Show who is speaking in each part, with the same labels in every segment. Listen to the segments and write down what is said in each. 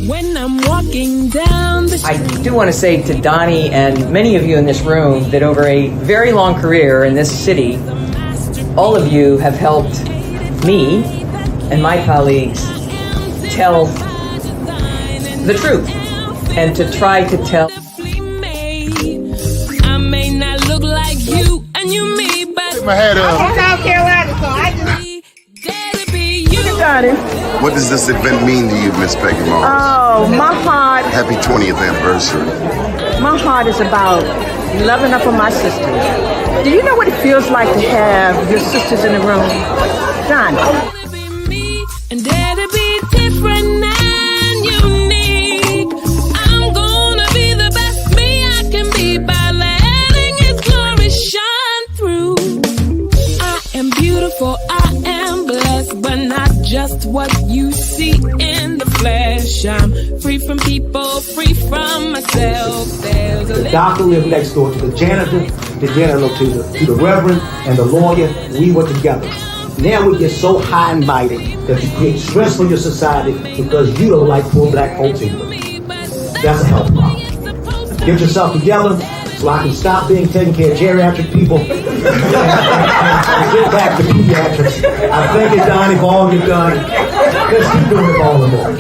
Speaker 1: When I'm walking down the street.
Speaker 2: I do want to say to Doni and many of you in this room that over a very long career in this city, all of you have helped me and my colleagues tell the truth and to try to tell.
Speaker 1: I may not look like you and you me, but
Speaker 3: Take my hat off.
Speaker 4: I'm from South Carolina, so I just.
Speaker 3: What does this event mean to you, Miss Peggy Moss?
Speaker 5: Oh, my heart.
Speaker 3: Happy 20th anniversary.
Speaker 5: My heart is about loving up on my sisters. Do you know what it feels like to have your sisters in the room? Done.
Speaker 1: And that'll be different and unique. I'm gonna be the best me I can be by letting His glory shine through. I am beautiful, I am blessed, but not just what you see in the flesh. I'm free from people, free from myself.
Speaker 6: The doctor lived next door to the janitor to the reverend and the lawyer. We were together. Now we get so high and mighty that you create stress for your society because you don't like poor black folks either. That's a health problem. Get yourself together so I can stop being taking care of geriatric people and get back to pediatrics. I thank you, Doni, for all you've done. Let's keep doing it all the more.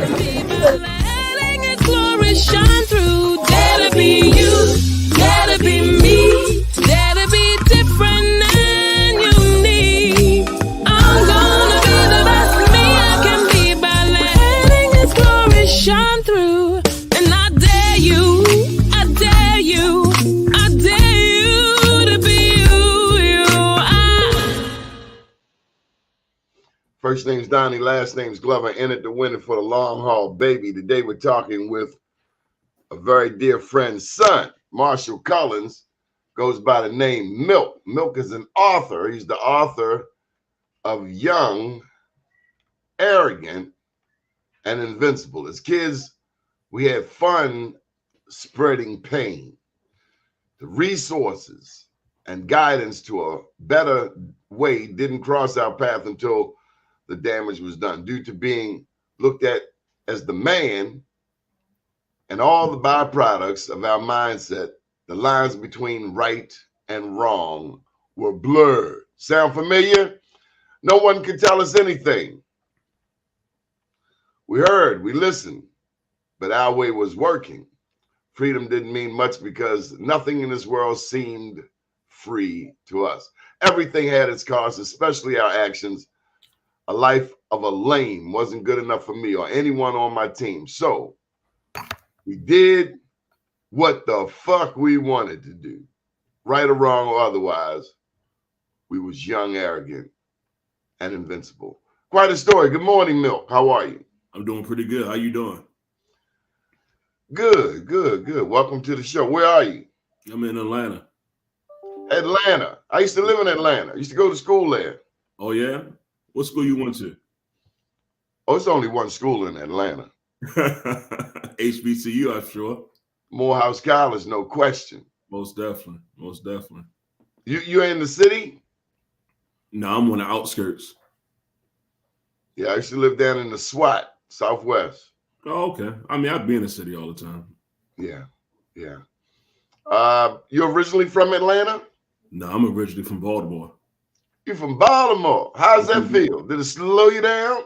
Speaker 1: Letting His glory shine through. That'll be you, that'll be me, that'll be different and unique. I'm gonna be the best me I can be by letting His glory shine through. And I dare you, I dare you, I dare you to be you.
Speaker 3: First name's Doni, last name's Glover. Entered the winner for the long haul, baby. Today we're talking with a very dear friend's son, Marshall Cullins, goes by the name Milk. Milk is an author. He's the author of Young, Arrogant, and Invincible. As kids, we had fun spreading pain. The resources and guidance to a better way didn't cross our path until the damage was done, due to being looked at as the man and all the byproducts of our mindset. The lines between right and wrong were blurred. Sound familiar? No one could tell us anything. We heard, we listened, but our way was working. Freedom didn't mean much because nothing in this world seemed free to us. Everything had its cost, especially our actions. A life of a lame wasn't good enough for me or anyone on my team. So we did what the fuck we wanted to do, right or wrong or otherwise. We was young, arrogant, and invincible. Quite a story. Good morning, Milk. How are you?
Speaker 7: I'm doing pretty good. How you doing?
Speaker 3: Good, good, good. Welcome to the show. Where are you?
Speaker 7: I'm in Atlanta.
Speaker 3: Atlanta. I used to live in Atlanta. I used to go to school there.
Speaker 7: Oh, yeah? What school you went to?
Speaker 3: Oh, it's only one school in Atlanta.
Speaker 7: HBCU, I'm sure.
Speaker 3: Morehouse College, no question.
Speaker 7: Most definitely. Most definitely.
Speaker 3: You're in the city?
Speaker 7: No, I'm on the outskirts.
Speaker 3: Yeah, I used to live down in the SWAT, Southwest.
Speaker 7: Oh, okay. I mean, I'd be in the city all the time.
Speaker 3: Yeah, yeah. You're originally from Atlanta?
Speaker 7: No, I'm originally from Baltimore.
Speaker 3: You're from Baltimore. How's that feel? Did it slow you down?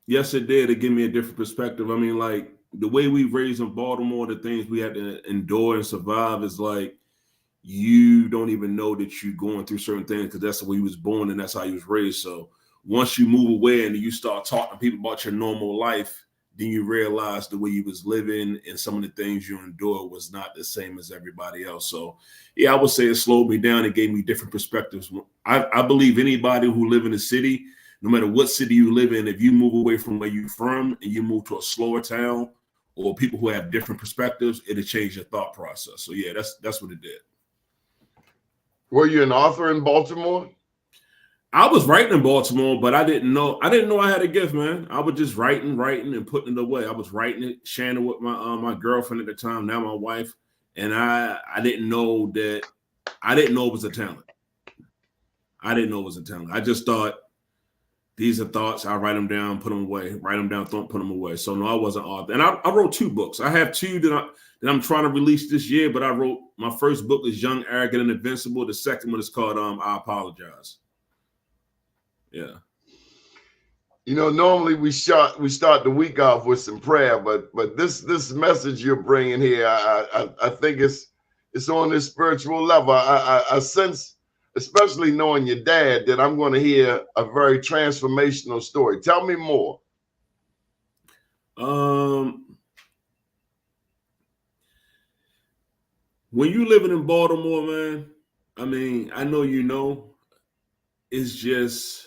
Speaker 7: Yes, it did. It gave me a different perspective. I mean, like the way we raised in Baltimore, the things we had to endure and survive is like you don't even know that you're going through certain things because that's the way you was born and that's how you was raised. So once you move away and you start talking to people about your normal life, then you realize the way you was living and some of the things you endured was not the same as everybody else. So yeah, I would say it slowed me down. It gave me different perspectives. I believe anybody who live in a city, no matter what city you live in, if you move away from where you're from and you move to a slower town or people who have different perspectives, it'll change your thought process. So yeah, that's what it did.
Speaker 3: Were you an author in Baltimore?
Speaker 7: I was writing in Baltimore, but I didn't know I had a gift, man. I was just writing and putting it away. I was writing it, sharing it with my girlfriend at the time, now my wife, and I didn't know it was a talent. I didn't know it was a talent. I just thought these are thoughts. I write them down, put them away. Write them down, put them away. So no, I wasn't author. And I wrote 2 books. I have 2 that I'm trying to release this year. But I wrote my first book is Young, Arrogant, and Invincible. The second one is called I Apologize. Yeah.
Speaker 3: You know, normally we start the week off with some prayer, but this message you're bringing here, I think it's on this spiritual level. I sense, especially knowing your dad, that I'm going to hear a very transformational story. Tell me more.
Speaker 7: When you living in Baltimore, man, I mean, I know you know, it's just,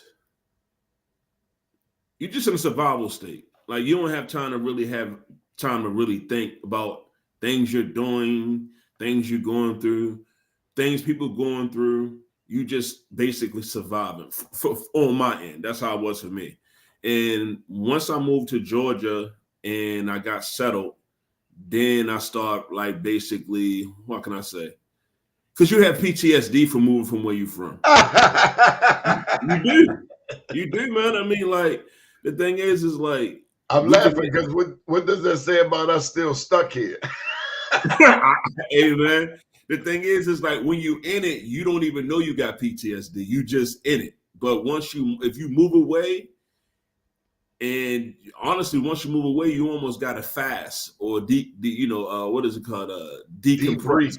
Speaker 7: you're just in a survival state. Like, you don't have time to really think about things you're doing, things you're going through, things people going through. You just basically surviving on my end. That's how it was for me. And once I moved to Georgia and I got settled, then I start like basically, what can I say? Because you have PTSD from moving from where you're from. You do, man. I mean, like, the thing is like,
Speaker 3: I'm laughing because what does that say about us still stuck here?
Speaker 7: Hey, man. The thing is like, when you in it, you don't even know you got PTSD. You just in it. But if you move away, and honestly, once you move away, you almost got to fast or what is it called? Decompress.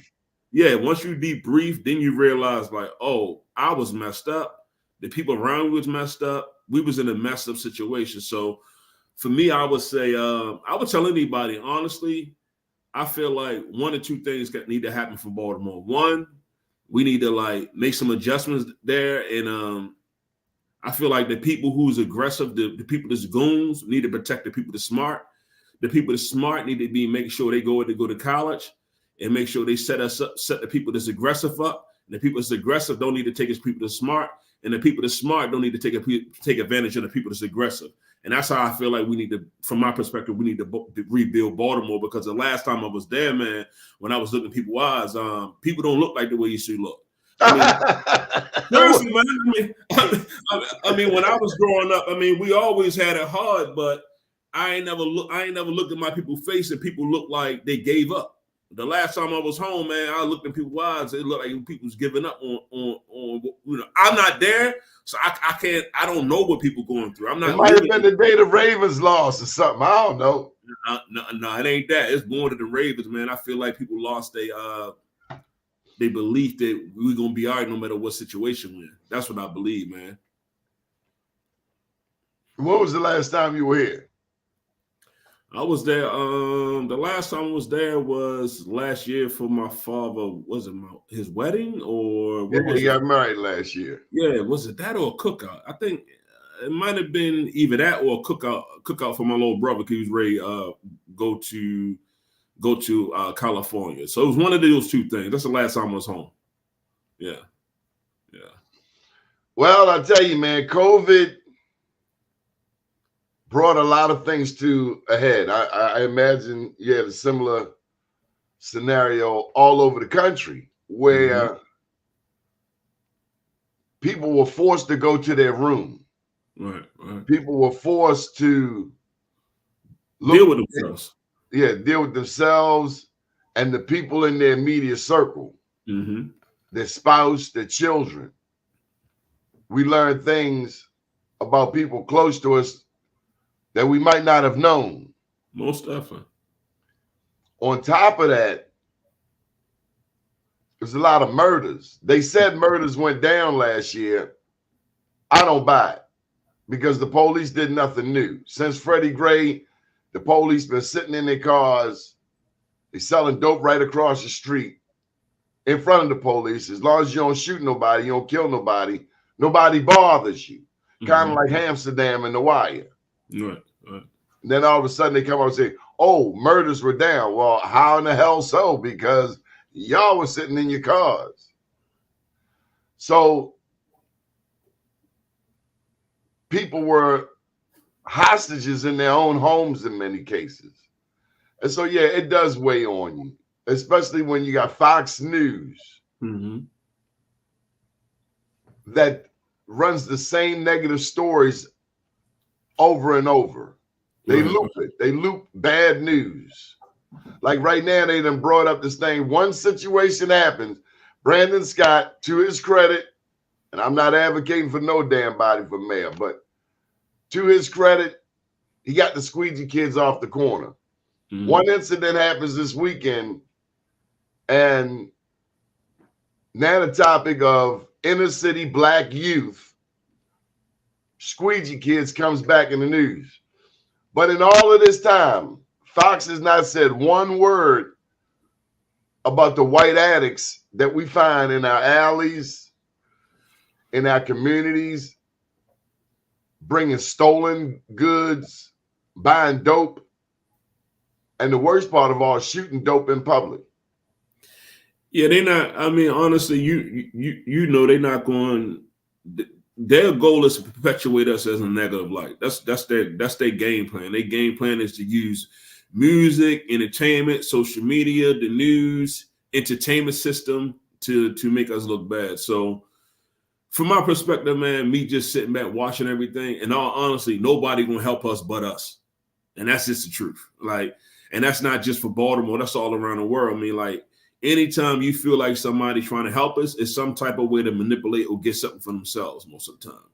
Speaker 7: Yeah, once you debrief, then you realize like, oh, I was messed up. The people around me was messed up. We was in a messed up situation. So for me, I would say, I would tell anybody, honestly, I feel like 1 or 2 things need to happen for Baltimore. 1, we need to like make some adjustments there. And I feel like the people who's aggressive, the people that's goons, need to protect the people that's smart. The people that's smart need to be making sure they go to college and make sure they set the people that's aggressive up. And the people that's aggressive don't need to take as people that's smart. And the people that's smart don't need to take advantage of the people that's aggressive. And that's how I feel like we need to, from my perspective, we need to rebuild Baltimore, because the last time I was there, man, when I was looking at people's eyes, people don't look like the way you should look. Seriously, man. I mean, when I was growing up, I mean, we always had it hard, but I ain't never looked at my people's face and people looked like they gave up. The last time I was home, man, I looked in people's eyes. It looked like people was giving up on. I'm not there, so I don't know what people going through. I'm not.
Speaker 3: It might have been the day the Ravens lost or something. I don't know.
Speaker 7: No, it ain't that. It's more to the Ravens, man. I feel like people lost they believe that we're gonna be all right no matter what situation we're in. That's what I believe, man.
Speaker 3: When was the last time you were here?
Speaker 7: I was there. The last time I was there was last year for my father. Was it his wedding or?
Speaker 3: He got married last year.
Speaker 7: Yeah, was it that or a cookout? I think it might have been either that or a cookout for my little brother, because he was ready go to California. So it was one of those 2 things. That's the last time I was home. Yeah.
Speaker 3: Well, I tell you, man, COVID brought a lot of things to a head. I imagine you had a similar scenario all over the country where people were forced to go to their room.
Speaker 7: Right.
Speaker 3: People were forced to
Speaker 7: deal with themselves.
Speaker 3: Deal with themselves and the people in their immediate circle, their spouse, their children. We learned things about people close to us that we might not have known.
Speaker 7: Most definitely.
Speaker 3: On top of that, there's a lot of murders. They said murders went down last year. I don't buy it, because the police did nothing new. Since Freddie Gray, the police been sitting in their cars. They selling dope right across the street in front of the police. As long as you don't shoot nobody, you don't kill nobody, nobody bothers you. Kind of like Amsterdam and The Wire.
Speaker 7: Right.
Speaker 3: And then all of a sudden they come out and say, oh, murders were down. Well, how in the hell so? Because y'all were sitting in your cars. So people were hostages in their own homes in many cases. And so, yeah, it does weigh on you, especially when you got Fox News that runs the same negative stories over and over. They
Speaker 7: Right.
Speaker 3: loop it. They loop bad news. Like right now, they done brought up this thing. One situation happens. Brandon Scott, to his credit, and I'm not advocating for no damn body for mayor, but to his credit, he got the squeegee kids off the corner.
Speaker 7: Mhm.
Speaker 3: One incident happens this weekend, and now the topic of inner city black youth, squeegee kids, comes back in the news. But in all of this time, Fox has not said one word about the white addicts that we find in our alleys, in our communities, bringing stolen goods, buying dope, and the worst part of all, shooting dope in public.
Speaker 7: Yeah, they're not. I mean, honestly, you know, they're not going. Their goal is to perpetuate us as a negative light. That's their game plan. Their game plan is to use music, entertainment, social media, the news, entertainment system to make us look bad. So, from my perspective, man, me just sitting back watching everything, and all honestly, nobody gonna help us but us, and that's just the truth. Like, and that's not just for Baltimore. That's all around the world. I mean, like, anytime you feel like somebody trying to help us, it's some type of way to manipulate or get something for themselves most of the time.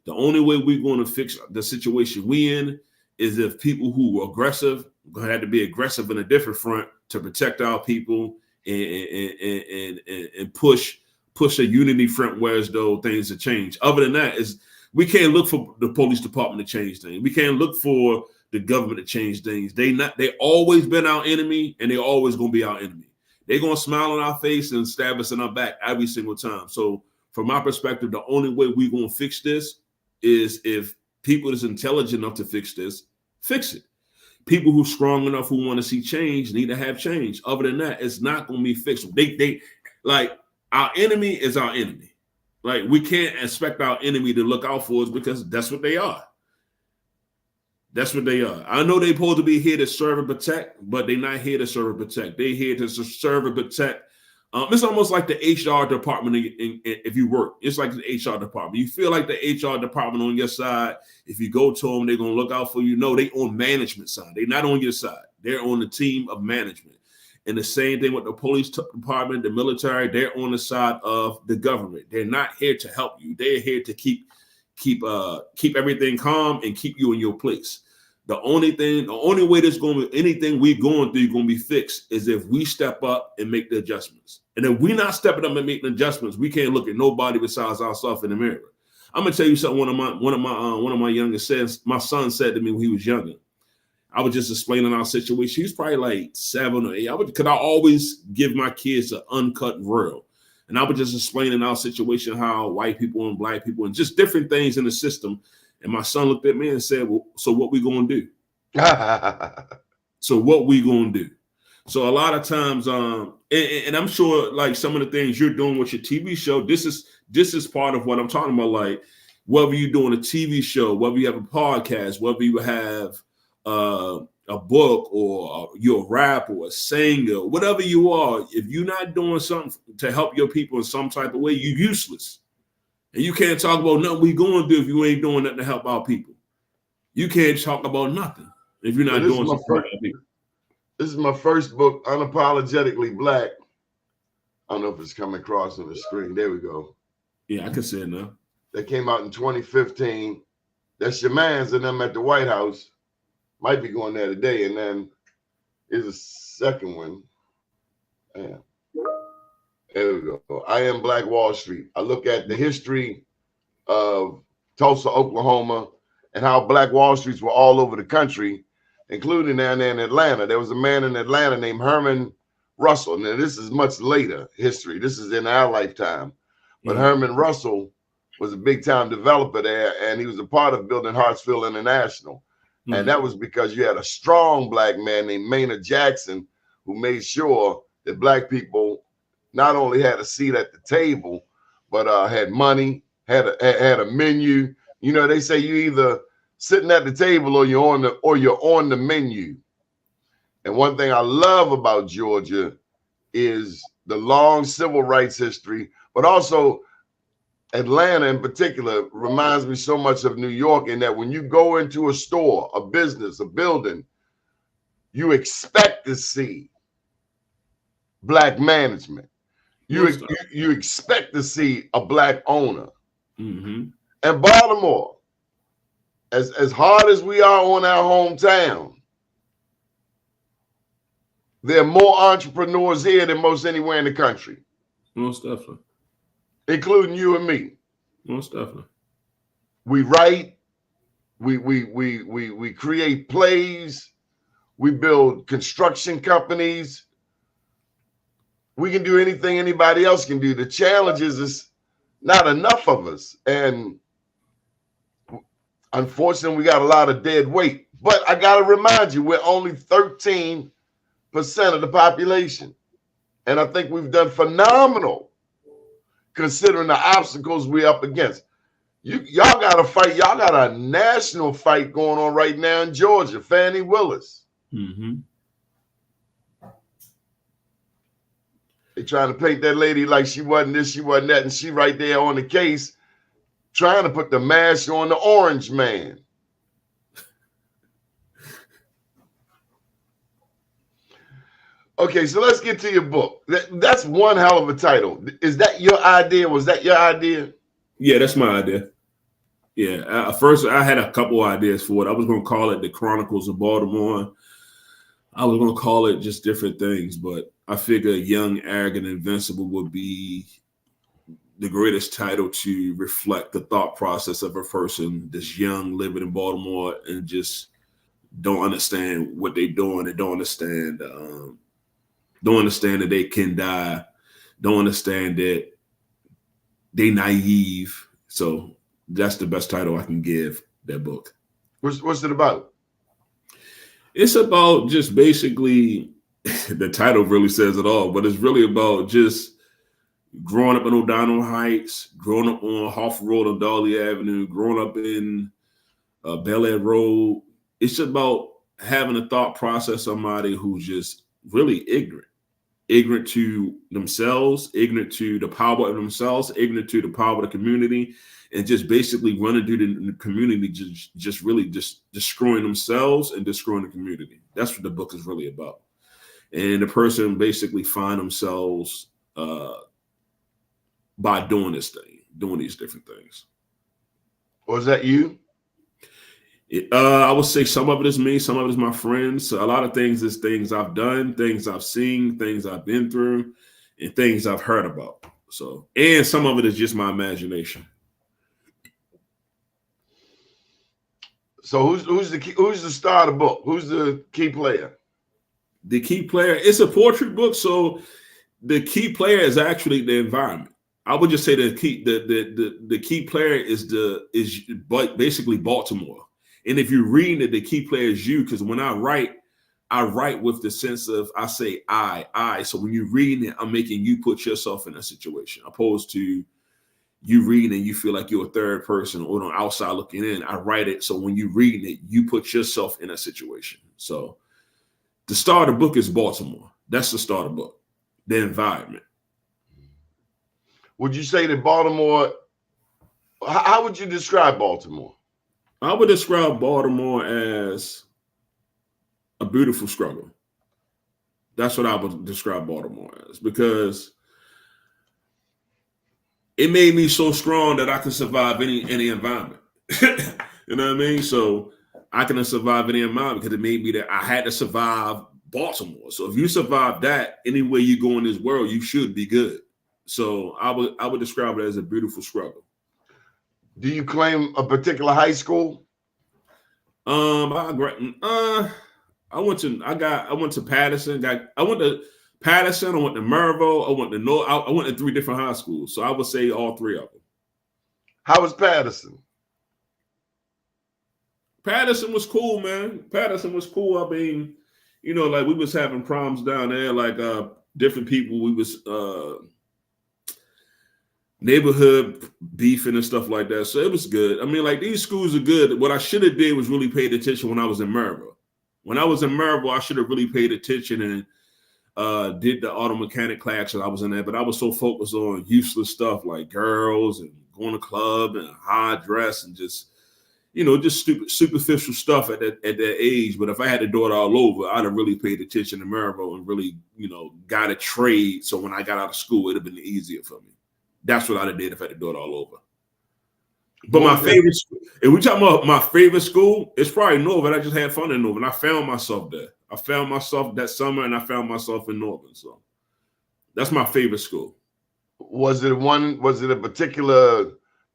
Speaker 7: The only way we're going to fix the situation we in is if people who are aggressive had to be aggressive in a different front to protect our people and push a unity front where as though things have changed. Other than that, is we can't look for the police department to change things. We can't look for the government to change things. They always been our enemy, and they always gonna be our enemy. They're gonna smile on our face and stab us in our back every single time. So from my perspective, the only way we're gonna fix this is if people that's intelligent enough to fix this, fix it. People who strong enough who want to see change need to have change. Other than that, it's not gonna be fixed. They like, our enemy is our enemy. Like, we can't expect our enemy to look out for us because that's what they are. That's what they are. I know they're supposed to be here to serve and protect, but they're not here to serve and protect. They're here to serve and protect. It's almost like the HR department if you work. It's like the HR department. You feel like the HR department on your side. If you go to them, they're going to look out for you. No, they on management side. They're not on your side. They're on the team of management. And the same thing with the police department, the military, they're on the side of the government. They're not here to help you. They're here to keep everything calm and keep you in your place. The only way there's going to be anything we're going through going to be fixed is if we step up and make the adjustments. And if we're not stepping up and making adjustments, we can't look at nobody besides ourselves in the mirror. I'm gonna tell you something. One of my youngest says, my son said to me when he was younger. I was just explaining our situation. He was probably like 7 or 8. Because I always give my kids an uncut real. And I was just explaining our situation, how white people and black people and just different things in the system. And my son looked at me and said, well, so what we going to do? So what we going to do? So a lot of times, and I'm sure like some of the things you're doing with your TV show, this is part of what I'm talking about. Like, whether you're doing a TV show, whether you have a podcast, whether you have a book, or you're a rapper or a singer, whatever you are, if you're not doing something to help your people in some type of way, you're useless. And you can't talk about nothing we going to do if you ain't doing nothing to help our people. You can't talk about nothing if you're not doing something for our people.
Speaker 3: This is my first book, Unapologetically Black. I don't know if it's coming across on the screen. There we go.
Speaker 7: Yeah, I can see it now.
Speaker 3: That came out in 2015. That's your man's and them at the White House. Might be going there today. And then here's a second one. Yeah. There we go. I Am Black Wall Street. I look at the history of Tulsa, Oklahoma, and how Black Wall Streets were all over the country, including down there in Atlanta. There was a man in Atlanta named Herman Russell. Now, this is much later history. This is in our lifetime. But Herman Russell was a big-time developer there, and he was a part of building Hartsfield International. And that was because you had a strong black man named Maynard Jackson who made sure that black people not only had a seat at the table, but had money, had a menu. You know, they say you either sitting at the table or you're on the menu. And one thing I love about Georgia is the long civil rights history, but also, Atlanta in particular reminds me so much of New York in that when you go into a store, a business, a building, you expect to see Black management. You expect to see a Black owner.
Speaker 7: Mm-hmm.
Speaker 3: And Baltimore, as hard as we are on our hometown, there are more entrepreneurs here than most anywhere in the country.
Speaker 7: Most definitely.
Speaker 3: Including you and me.
Speaker 7: Most definitely.
Speaker 3: We write, we create plays, we build construction companies. We can do anything anybody else can do. The challenge is not enough of us. And unfortunately, we got a lot of dead weight. But I got to remind you, we're only 13% of the population. And I think we've done phenomenal considering the obstacles we're up against. Y'all got a fight. Y'all got a national fight going on right now in Georgia. Fannie Willis.
Speaker 7: Mm-hmm.
Speaker 3: They trying to paint that lady like she wasn't this, she wasn't that, and she right there on the case trying to put the mask on the orange man. Okay, so let's get to your book. That's one hell of a title. Is that your idea? Was that your idea?
Speaker 7: Yeah, that's my idea. Yeah, first I had a couple ideas for it. I was going to call it The Chronicles of Baltimore. I was going to call it just different things, but I figure Young, Arrogant, Invincible would be the greatest title to reflect the thought process of a person that's young, living in Baltimore, and just don't understand what they're doing. They don't understand that they can die. Don't understand that they naive. So that's the best title I can give that book.
Speaker 3: What's it about?
Speaker 7: It's about just basically, the title really says it all, but it's really about just growing up in O'Donnell Heights, growing up on Harford Road and Darley Avenue, growing up in Bel Air Road. It's about having a thought process, somebody who's just really ignorant to themselves, ignorant to the power of themselves, ignorant to the power of the community, and just basically running through the community, just really destroying themselves and destroying the community. That's what the book is really about. And the person basically find themselves by doing this thing, doing these different things.
Speaker 3: Was that you?
Speaker 7: I would say some of it is me, some of it is my friends. So a lot of things is things I've done, things I've seen, things I've been through, and things I've heard about. So, and some of it is just my imagination.
Speaker 3: So who's the star of the book? Who's the key player?
Speaker 7: The key player, it's a portrait book, so the key player is actually the environment. I would just say the key player is basically Baltimore. And if you're reading it, the key player is you, because when I write with the sense of, I say I. So when you're reading it, I'm making you put yourself in a situation, opposed to you reading and you feel like you're a third person or on the outside looking in. I write it so when you're reading it, you put yourself in a situation. So the star of the book is Baltimore. That's the star of the book, the environment.
Speaker 3: Would you say that Baltimore, how would you describe Baltimore?
Speaker 7: I would describe Baltimore as a beautiful struggle. That's what I would describe Baltimore as, because it made me so strong that I can survive any environment. You know what I mean? So I can survive any environment because it made me that I had to survive Baltimore. So if you survive that, anywhere you go in this world, you should be good. So I would describe it as a beautiful struggle.
Speaker 3: Do you claim a particular high school?
Speaker 7: I went to Patterson. I went to Patterson. I went to Maryville. I went to North. I went to 3 different high schools. So I would say all 3 of them.
Speaker 3: How was Patterson?
Speaker 7: Patterson was cool, man. Patterson was cool. I mean, like we was having problems down there, like different people. We was neighborhood beefing and stuff like that. So it was good. I mean, like these schools are good. What I should have did was really paid attention when I was in Maryville. When I was in Maryville, I should have really paid attention and did the auto mechanic class that I was in there. But I was so focused on useless stuff like girls and going to club and high dress and just, you know, just stupid, superficial stuff at that age. But if I had to do it all over, I'd have really paid attention to Maribel and really, you know, got a trade. So when I got out of school, it'd have been easier for me. That's what I'd have did if I had to do it all over. But my favorite, if we talking about my favorite school, it's probably Northern. I just had fun in Northern. I found myself there. I found myself that summer, and I found myself in Northern. So that's my favorite school. Was it a particular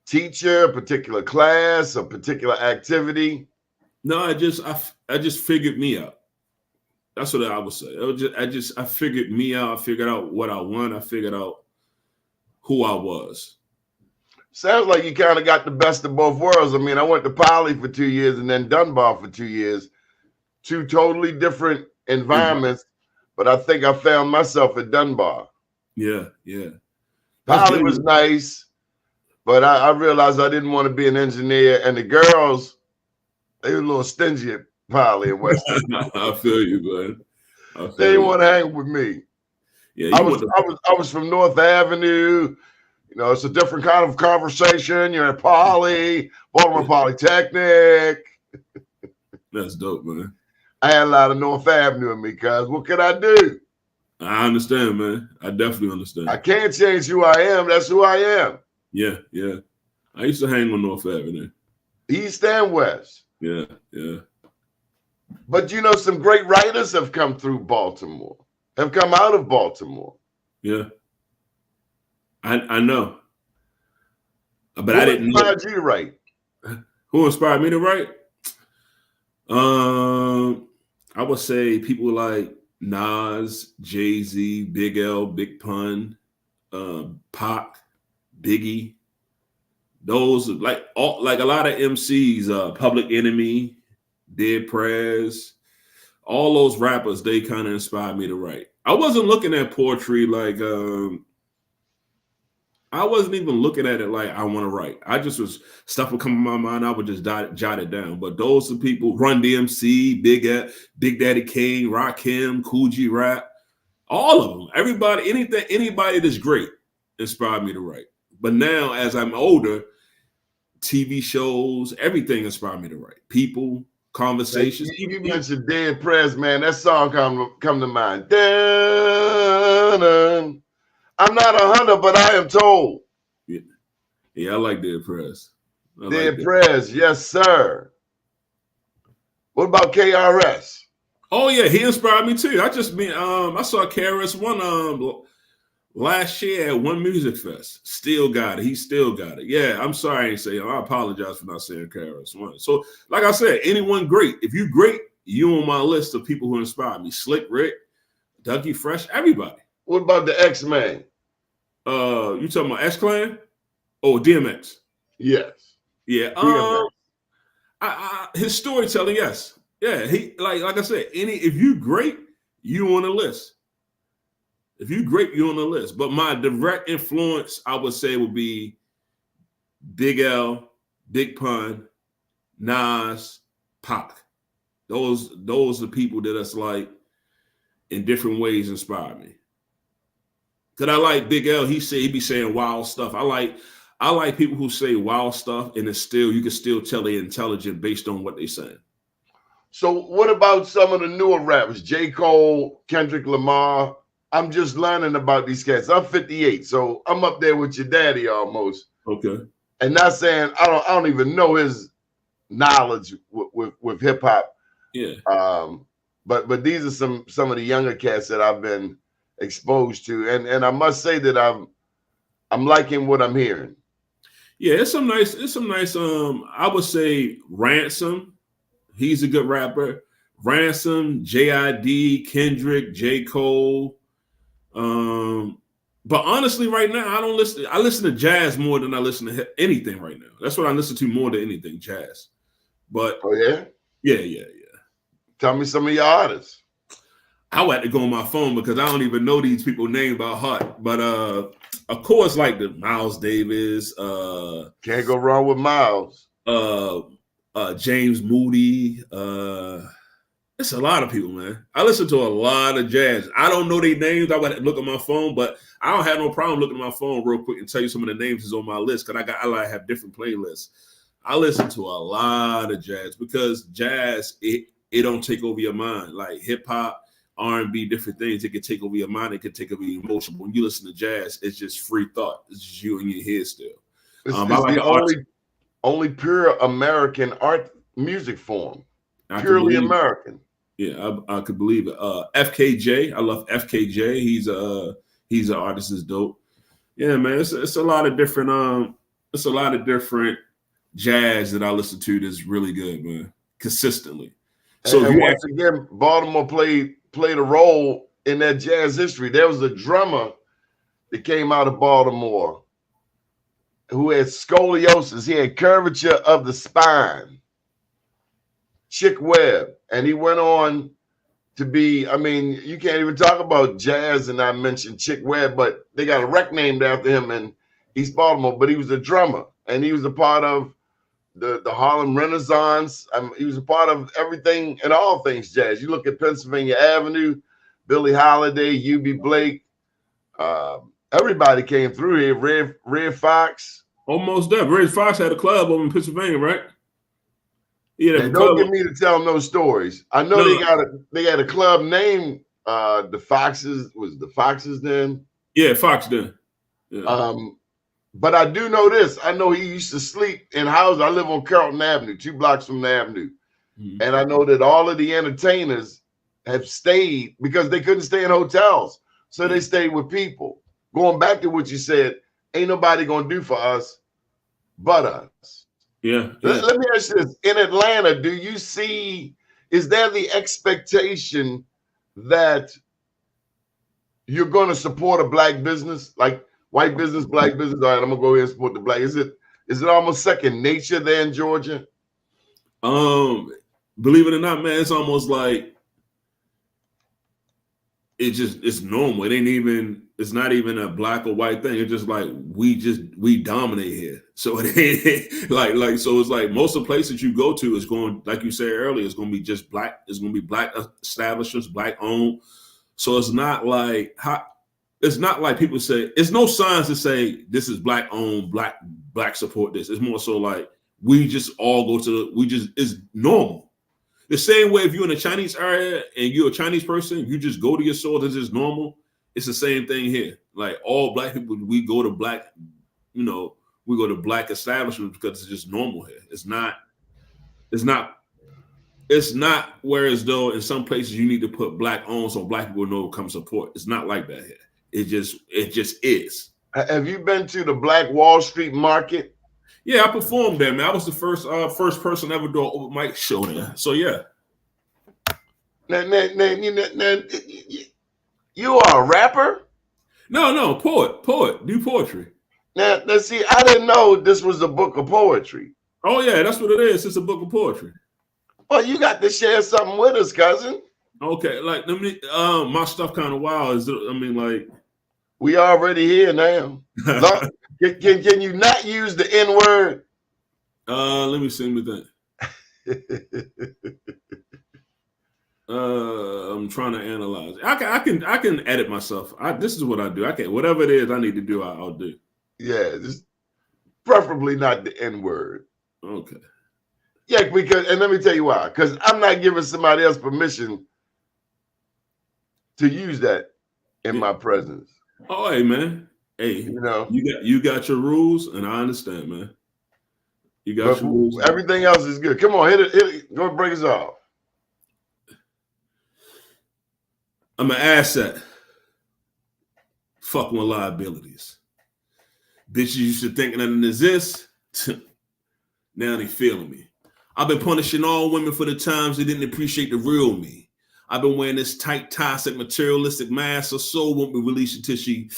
Speaker 7: teacher, a particular class, a particular activity? No, I just figured me out. That's what I would say. I figured me out. I figured out what I want. I figured out who I was. Sounds like you kind of got the best of both worlds. I mean, I went to Poly for 2 years and then Dunbar for 2 years. Two totally different environments, but I think I found myself at Dunbar. Yeah. Poly was nice, but I realized I didn't want to be an engineer. And the girls, they were a little stingy at Poly and Western. I feel you, man. They didn't want to hang with me. Yeah, I was from North Avenue. You know, it's a different kind of conversation. You're at Poly, Baltimore Polytechnic. That's dope, man. I had a lot of North Avenue in me, cuz what could I do? I understand, man. I definitely understand. I can't change who I am. That's who I am. Yeah. I used to hang on North Avenue. East and West. Yeah. But you know, some great writers have come through Baltimore, have come out of Baltimore. Yeah. I know. But I didn't know. Who inspired you to write? Who inspired me to write? I would say people like Nas, Jay-Z, Big L, Big Pun, Pac, Biggie. Those like a lot of MCs, Public Enemy, Dead Prez, all those rappers, they kind of inspired me to write. I wasn't looking at poetry like I wasn't even looking at it like I want to write. I just was stuff would come in my mind. I would just jot it down. But those are people: Run DMC, Big Daddy Kane, Rakim, Cool G Rap, all of them. Everybody, anybody that's great inspired me to write. But now, as I'm older, TV shows, everything inspired me to write. People, conversations. You mentioned Dead Prez, man. That song come to mind. Dun-dun. I'm not a hunter, but I am told. Yeah, I like Dead Prez. Dead Prez, yes, sir. What about KRS? Oh yeah, he inspired me too. I saw KRS-One last year at One Music Fest. Still got it. He still got it. Yeah, I'm sorry I ain't saying. I apologize for not saying KRS-One. So, like I said, anyone great. If you great, you on my list of people who inspired me. Slick Rick, Dougie Fresh, everybody. What about the X-Man? You talking about X-Clan? Oh, DMX. Yes. Yeah. His storytelling, yes. Yeah, he like I said, if you great, you on the list. If you great, you on the list. But my direct influence, I would say, would be Big L, Big Pun, Nas, Pac. Those are people that us like in different ways inspire me. Cause I like Big L. He be saying wild stuff. I like people who say wild stuff, and you can still tell they're intelligent based on what they're saying. So what about some of the newer rappers? J. Cole, Kendrick Lamar. I'm just learning about these cats. I'm 58, so I'm up there with your daddy almost. Okay. And not saying I don't even know his knowledge with hip hop. Yeah. But these are some of the younger cats that I've been exposed to, and I must say that I'm liking what I'm hearing. Yeah, it's some nice. I would say Ransom. He's a good rapper. Ransom, JID, Kendrick, J. Cole. But honestly, right now I listen to jazz more than I listen to anything right now. That's what I listen to more than anything, jazz. But oh yeah, yeah. Tell me some of your artists. I would have to go on my phone because I don't even know these people's names by heart. But of course, like the Miles Davis. Can't go wrong with Miles. James Moody. It's a lot of people, man. I listen to a lot of jazz. I don't know their names. I would look at my phone, but I don't have no problem looking at my phone real quick and tell you some of the names that's on my list because I like have different playlists. I listen to a lot of jazz because jazz it don't take over your mind like hip hop, R&B, different things. It can take over your mind. It can take over your emotion. When you listen to jazz, it's just free thought. It's just you in your head still.
Speaker 3: It's the only pure American art music form. Purely American.
Speaker 7: Yeah, I could believe it. FKJ, I love FKJ. He's an artist, is dope. Yeah, man, it's a lot of different jazz that I listen to that's really good, man, consistently. So
Speaker 3: and once again, Baltimore played a role in that jazz history. There was a drummer that came out of Baltimore who had scoliosis. He had curvature of the spine. Chick Webb, and he went on to be, I mean, you can't even talk about jazz and not mention Chick Webb, but they got a wreck named after him in East Baltimore, but he was a drummer, and he was a part of the Harlem Renaissance. He was a part of everything and all things jazz. You look at Pennsylvania Avenue, Billie Holiday, U.B. Blake, everybody came through here, Red Fox.
Speaker 7: Almost done. Red Fox had a club over in Pennsylvania, right?
Speaker 3: Yeah, don't get me to tell them those stories. I know they had a club named the Foxes. Was the Foxes then?
Speaker 7: Yeah, Fox then. Yeah.
Speaker 3: But I do know this. I know he used to sleep in houses. I live on Carlton Avenue, 2 blocks from the avenue. Mm-hmm. And I know that all of the entertainers have stayed because they couldn't stay in hotels. So they stayed with people. Going back to what you said, ain't nobody going to do for us but us.
Speaker 7: Yeah.
Speaker 3: Let me ask you this. In Atlanta, do you see, is there the expectation that you're going to support a black business, like white business, black business? All right, I'm going to go ahead and support the black. Is it almost second nature there in Georgia?
Speaker 7: Believe it or not, man, it's almost like it's normal. It's not even a black or white thing. It's just like we dominate here. So it ain't so it's like most of the places you go to is going, like you said earlier, it's gonna be just black, it's gonna be black establishments, black owned. So it's not like people say, it's no signs to say this is black owned, black support this. It's more so like we just all go to it's normal. The same way if you're in a Chinese area and you're a Chinese person, you just go to your store, this is normal. It's the same thing here. Like all black people, we go to black establishments because it's just normal here. It's not whereas though in some places you need to put black on so black people know come support. It's not like that here. It just is.
Speaker 3: Have you been to the Black Wall Street Market?
Speaker 7: Yeah, I performed there, man. I was the first person ever do an open mic show there. So yeah.
Speaker 3: Now, you are a rapper?
Speaker 7: No, poet. Do poetry.
Speaker 3: Now, see, I didn't know this was a book of poetry.
Speaker 7: Oh yeah, that's what it is. It's a book of poetry.
Speaker 3: Well, you got to share something with us, cousin.
Speaker 7: Okay, like let me. My stuff kind of wild.
Speaker 3: We already here now. Can you not use the N word?
Speaker 7: Let me see what that. I'm trying to analyze. I can edit myself. This is what I do. I can whatever it is I need to do. I'll do.
Speaker 3: Yeah, just preferably not the N word.
Speaker 7: Okay.
Speaker 3: Yeah, and let me tell you why. Because I'm not giving somebody else permission to use that in my presence.
Speaker 7: Oh, hey, man. Hey, you got your rules, and I understand, man. You got your rules.
Speaker 3: Everything else is good. Come on, hit it. Go break us off.
Speaker 7: I'm an asset. Fucking with liabilities. Bitches used to think nothing exists. Now they feeling me. I've been punishing all women for the times they didn't appreciate the real me. I've been wearing this tight, toxic, materialistic mask. Her soul won't be released until she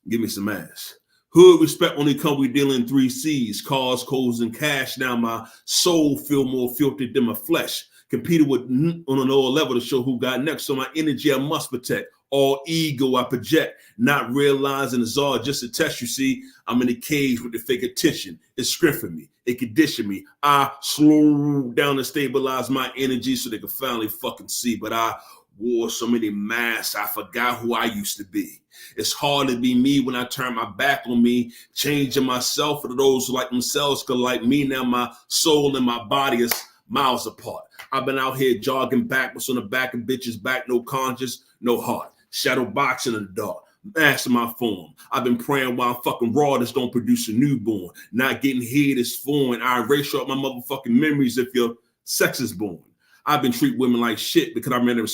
Speaker 7: give me some ass. Hood respect only come we deal in 3 C's, cars, codes, and cash. Now my soul feel more filtered than my flesh. Competed with on an lower level to show who got next. So my energy I must protect. All ego I project, not realizing it's all just a test. You see, I'm in a cage with the fake attention. It's strengthening me. They conditioned me. I slowed down and stabilized my energy so they could finally fucking see. But I wore so many masks, I forgot who I used to be. It's hard to be me when I turn my back on me, changing myself for those who like themselves, because like me now, my soul and my body is miles apart. I've been out here jogging backwards on the back of bitches' back, no conscience, no heart. Shadow boxing in the dark, mask in my form. I've been praying while I'm fucking raw, this don't produce a newborn. Not getting head is foreign. I erase out my motherfucking memories if your sex is born. I've been treating women like shit because I made them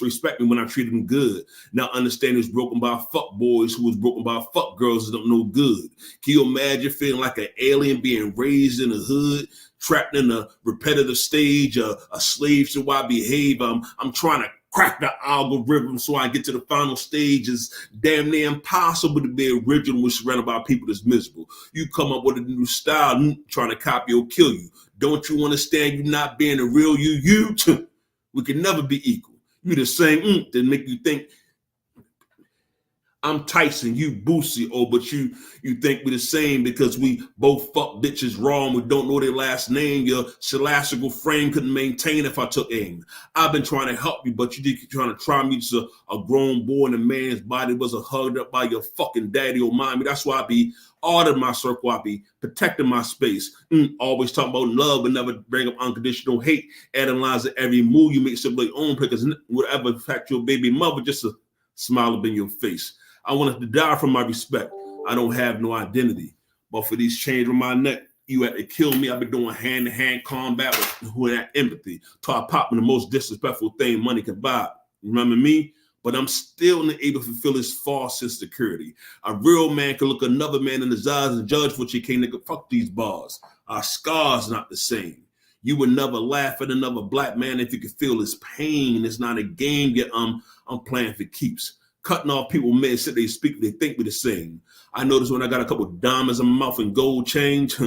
Speaker 7: respect me when I treated them good. Now understanding was broken by fuck boys who was broken by fuck girls that don't know good. Can you imagine feeling like an alien being raised in the hood, trapped in a repetitive stage, a slave to how I behave? I'm trying to crack the algorithm so I get to the final stage. It's damn near impossible to be original when surrounded by people that's miserable. You come up with a new style, trying to copy or kill you. Don't you understand you not being the real you? We can never be equal. You the same that make you think I'm Tyson, you Boosie, but you think we're the same because we both fuck bitches wrong. We don't know their last name. Your celestial frame couldn't maintain if I took aim. I've been trying to help you, but you keep trying to try me. Just a grown boy in a man's body was hugged up by your fucking daddy or mommy. That's why I be out of my circle. I be protecting my space. Always talk about love but never bring up unconditional hate. Analyzing every move you make simply own because whatever affect your baby mother, just a smile up in your face. I wanted to die for my respect. I don't have no identity. But for these chains on my neck, you had to kill me. I've been doing hand-to-hand combat with that empathy. Till I pop in the most disrespectful thing money can buy. Remember me? But I'm still not able to fulfill his false insecurity. A real man can look another man in his eyes and judge what you can't. Nigga, fuck these bars. Our scars not the same. You would never laugh at another black man if you could feel his pain. It's not a game yet. I'm playing for keeps. Cutting off people, men sit they speak, they think we're the same. I noticed when I got a couple of diamonds in my mouth and gold change,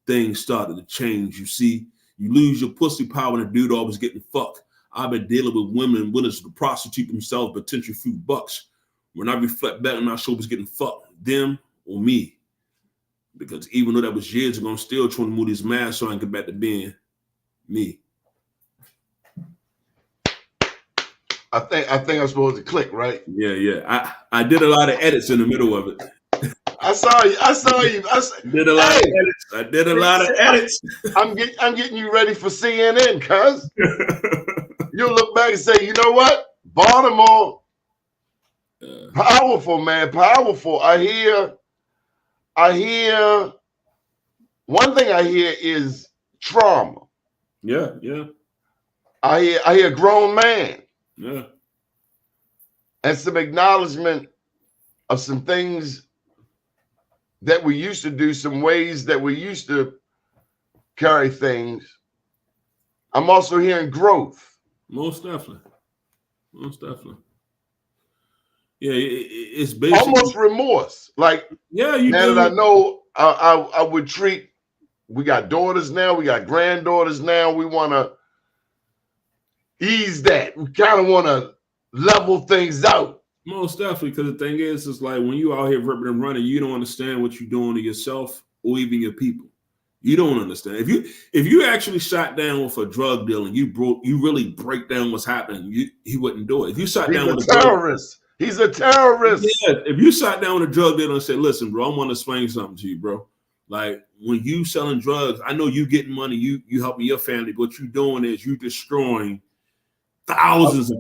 Speaker 7: things started to change. You see, you lose your pussy power and a dude always getting fucked. I've been dealing with women willing to prostitute themselves, potential few bucks. When I reflect back on my shoulders getting fucked, them or me. Because even though that was years ago, I'm still trying to move these masks so I can get back to being me.
Speaker 3: I think I'm supposed to click, right?
Speaker 7: Yeah. I did a lot of edits in the middle of it.
Speaker 3: I saw you.
Speaker 7: Did a lot of edits. I did a lot of edits.
Speaker 3: I'm getting you ready for CNN, cuz. You'll look back and say, you know what? Baltimore, powerful, man, powerful. I hear. One thing I hear is trauma.
Speaker 7: Yeah.
Speaker 3: I hear grown man.
Speaker 7: Yeah.
Speaker 3: And some acknowledgement of some things that we used to do, some ways that we used to carry things. I'm also hearing growth.
Speaker 7: Most definitely. Yeah, it's basically
Speaker 3: almost remorse. Like,
Speaker 7: yeah, you
Speaker 3: now
Speaker 7: do.
Speaker 3: that I know, I would treat. We got daughters now. We got granddaughters now. We want to ease that. We kind of want to level things out.
Speaker 7: Most definitely, because the thing is, it's like when you out here ripping and running, you don't understand what you're doing to yourself or even your people. You don't understand. If you actually shot down with a drug dealer and you really break down what's happening, he wouldn't do it. If you shot down with a
Speaker 3: terrorist, he's a terrorist.
Speaker 7: Yeah, if you sat down with a drug dealer and said, "Listen, bro, I want to explain something to you, bro. Like when you selling drugs, I know you getting money, you helping your family, but what you doing is you destroying thousands of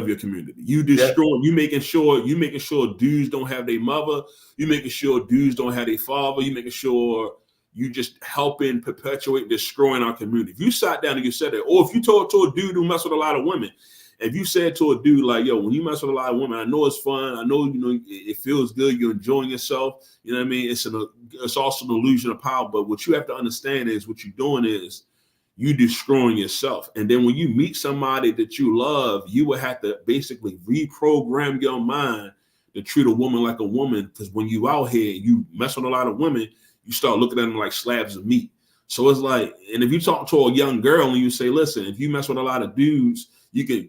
Speaker 7: your community. You destroy. You making sure dudes don't have their mother. You making sure dudes don't have their father. You making sure you just helping perpetuate destroying our community. If you sat down and you said that, or if you told to a dude who mess with a lot of women, if you said to a dude like, "Yo, when you mess with a lot of women, I know it's fun. I know it feels good. You're enjoying yourself. You know what I mean? It's also an illusion of power. But what you have to understand is what you're doing is you destroying yourself. And then when you meet somebody that you love, you will have to basically reprogram your mind to treat a woman like a woman. Because when you out here, you mess with a lot of women, you start looking at them like slabs of meat. So it's like, and if you talk to a young girl and you say, "Listen, if you mess with a lot of dudes, you can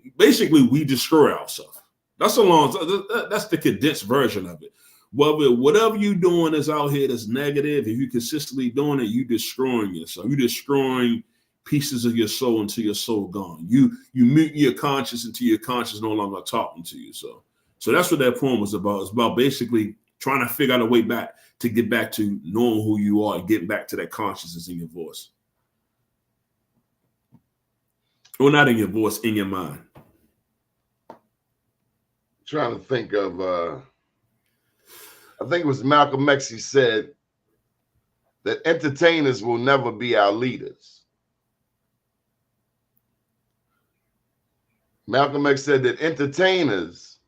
Speaker 7: we destroy ourselves." That's the condensed version of it. whatever you doing is out here that's negative, if you consistently doing it, you destroying yourself. You destroying pieces of your soul until your soul gone. You mute your conscience until your conscience no longer talking to you. So that's what that poem was about. It's about basically trying to figure out a way back to get back to knowing who you are and getting back to that consciousness in your voice. Or not in your voice, in your mind.
Speaker 3: Trying to think of, I think it was Malcolm X. He said that entertainers will never be our leaders. Malcolm X said that entertainers